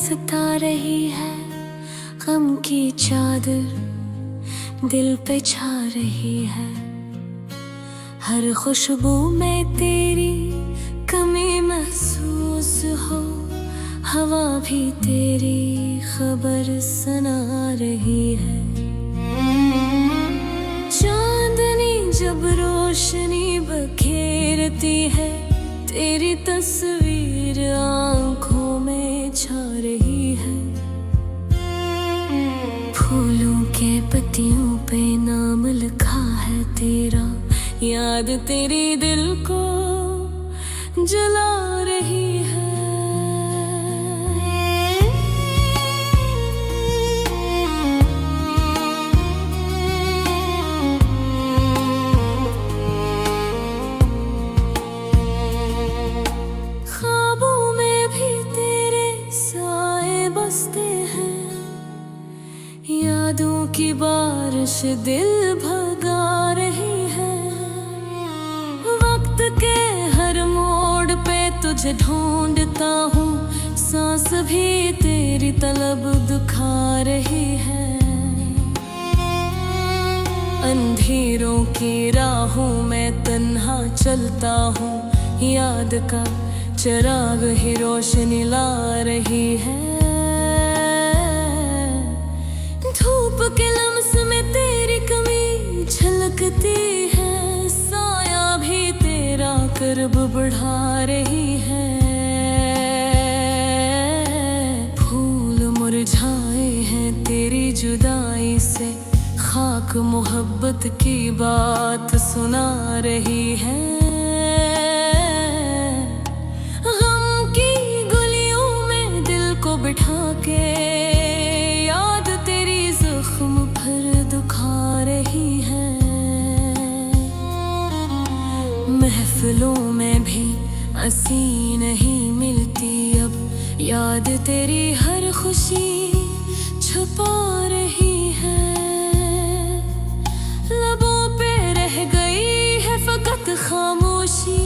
सता रही है, गम की चादर दिल पे छा रही है। हर खुशबू में तेरी कमी महसूस हो, हवा भी तेरी खबर सुना रही है। चांदनी जब रोशनी बखेरती है, तेरी तस्वीर आंखों में छा रही है। फूलों के पत्तियों पे नाम लिखा है तेरा, याद तेरी दिल को जला रही है। ख्वाबों में भी तेरे साए बसते हैं, यादों की बारिश दिल भगा रही है। वक्त के हर मोड़ पे तुझे ढूंढता हूँ, सांस भी तेरी तलब दुखा रही है। अंधेरों की राहों में तन्हा चलता हूँ, याद का चिराग ही रोशनी ला रही है। धूप के लम्स में तेरी कमी झलकती है, साया भी तेरा कर्ब बढ़ा रही है। फूल मुरझाए हैं तेरी जुदाई से, खाक मोहब्बत की बात सुना रही है। गम की गलियों में दिल को बिठा के, याद तेरी जख्म भर दुखा रही है। महफिलों में भी हंसी नहीं मिलती अब, याद तेरी हर खुशी छुपा रही है। लबों पे रह गई है फकत खामोशी,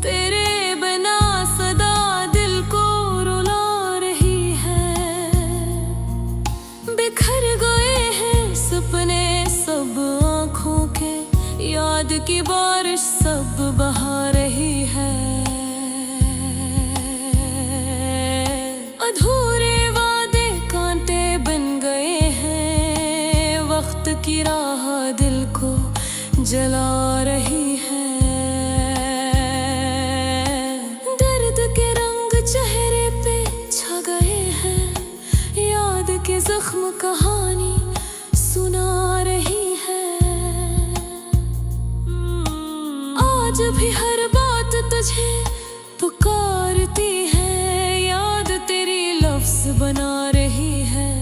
तेरे बिना सदा दिल को रुला रही है। बिखर गए हैं सपने सब आँखों के, याद की बारिश सब बहा रही है। अधूरे वादे कांटे बन गए हैं, वक्त की राह दिल को जला रही है। दर्द के रंग चेहरे पे छा गए हैं, याद के जख्म कहानी सुना रही है। आज भी हर बात तुझे पुकारती है, याद तेरी लफ्ज बना रही है।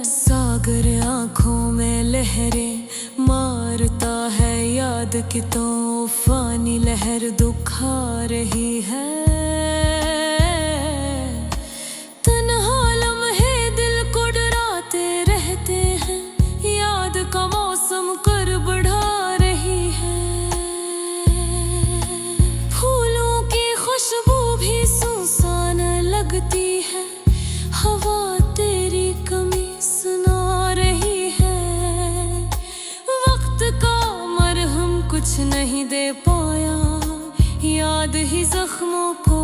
सागर आंखों में लहरें मारता है, याद की तूफानी लहर दुखा रही है। तन्हा लम्हे दिल को डराते रहते हैं, याद का मौसम कर बढ़ा रही है। फूलों की खुशबू भी सुनसान लगती है, हवा तेरी कमी सुना रही है। वक्त का मरहम कुछ नहीं दे पाया, याद ही जख्मों को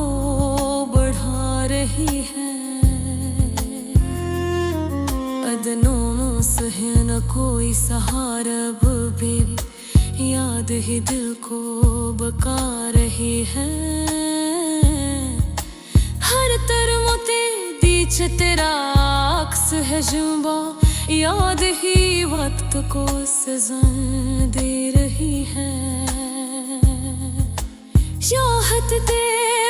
बढ़ा रही है। अदनों से न कोई सहारा भी, याद ही दिल को बका रही है। हर तरमोते बीच तेरा अक्स है जुबा, याद ही वक्त को सजा दे रही है। चाहत ते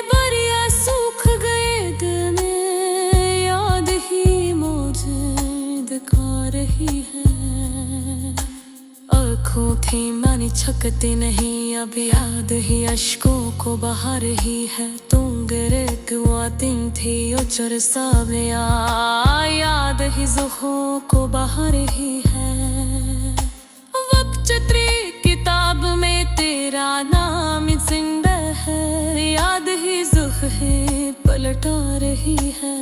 बरिया सूख गए दिल में, याद ही मौजूद दिखा रही है। आँखों थी मानी छकती नहीं, अब याद ही अश्कों को बहा रही है। तुंगरे कुआतिन थी उचर सावे, याद ही ज़ुखों को बहा रही है। वक्त चित्री किताब में तेरा नाम जिंदा है, याद ही लटा रही है।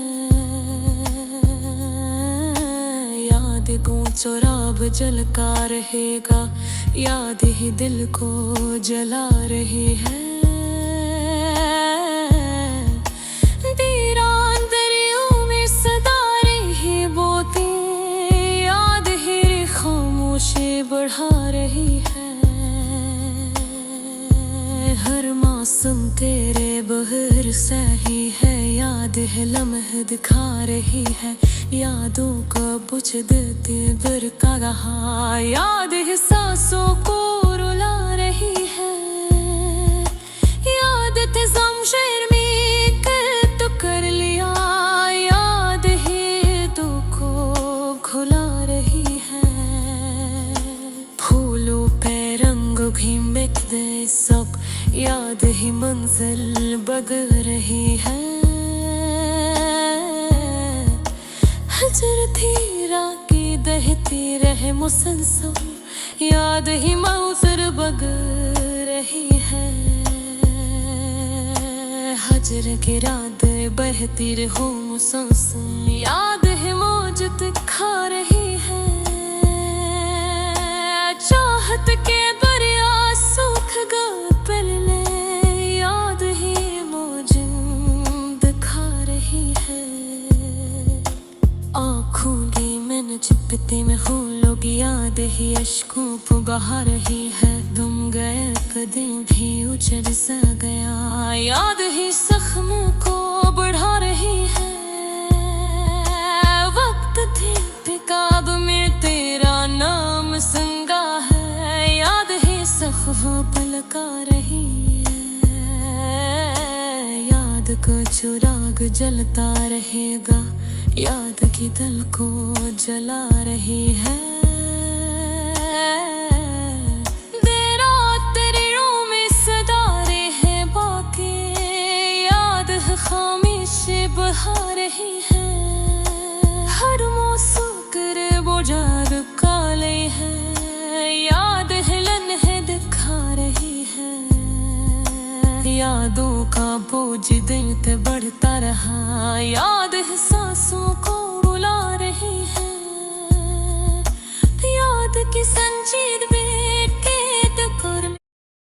याद को चुराब जलका रहेगा, याद ही दिल को जला रही है। दीरान दरियों में सदा रही बोते, याद ही खामोशी बढ़ा रही है। हर मौसम तेरे बहर सही है, याद है लम्हे दिखा रही है। यादों का बुझ देते बिर का रहा, याद है सांसों को रुला रही है। याद थे शमशेर में कर तो कर लिया, याद है तो को घुला रही है। फूलों पे रंग भी मिट दे सब, याद ही मंजिल बग रही है। हजर धीरा की दहती रहे मुसलसल, याद ही मंजिल बग रही है। हजर की रात बहती रहो मुसलसल, याद है मौज दिखा रही है। चाहत के दरिया सूख गए पहले, याद ही मौज दिखा रही है। आँखों की मैंने चिपते में हो लोग, याद ही अश्कों को बहा रही है। तुम गए कदम भी उजड़ सा गया, याद ही जख्मों को बढ़ा रही है। वक्त थे बेकाब में तेरा नाम संगा है, याद ही सखवा पलका रही है। याद का चुराग जलता रहेगा, याद की दिल को जला रही है। तेरे रूह में सदा रहे बाकी, याद है खामोशी बहा रही है। हर मौसम करे बुझाद काले है, याद है लम्हे दिखा रही है। यादों का बोझ दिल पे बढ़ता रहा, याद है सांसों को रुला रही है। याद की संजीर